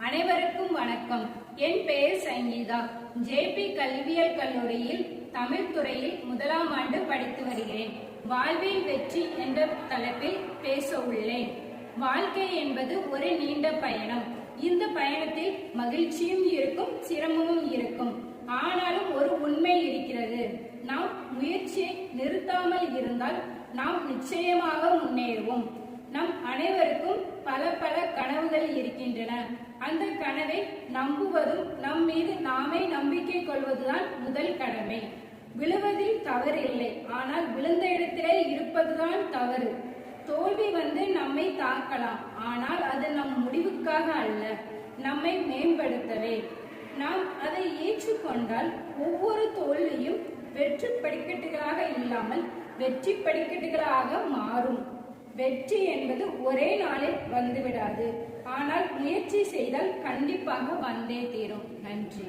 அனைவருக்கும் வணக்கம். என் பெயர் சங்கீதா. ஜேபி கல்வியியல் கல்லூரியில் தமிழ் துறையில் முதலாம் ஆண்டு படித்து வருகிறேன். வாழ்வில் வெற்றி என்ற தலைப்பில் பேச உள்ளேன். வாழ்க்கை என்பது ஒரு நீண்ட பயணம். இந்த பயணத்தில் மகிழ்ச்சியும் இருக்கும், சிரமமும் இருக்கும். ஆனாலும் ஒரு உண்மை இருக்கிறது. நாம் முயற்சியை நிறுத்தாமல் இருந்தால் நாம் நிச்சயமாக முன்னேறுவோம். நம் அனைவருக்கும் பல பல கனவுகள் இருக்கின்றன. அந்த கனவை நம்புவதும் நம் மீது நாமே நம்பிக்கை கொள்வதுதான் முதல் கடமை. விழுவதில் தவறு இல்லை, ஆனால் விழுந்த இடத்திலே இருப்பதுதான் தவறு. தோல்வி வந்து நம்மை தாக்கலாம், ஆனால் அது நம் முடிவுக்காக அல்ல, நம்மை மேம்படுத்தவே. நாம் அதை ஏற்றுக்கொண்டால் ஒவ்வொரு தோல்வியும் வெற்றி படிக்கட்டுகளாக இல்லாமல் வெற்றி படிக்கட்டுகளாக மாறும். வெற்றி என்பது ஒரே நாளில் வந்துவிடாது, ஆனால் முயற்சி செய்தால் கண்டிப்பாக வந்தே தீரும். நன்றி.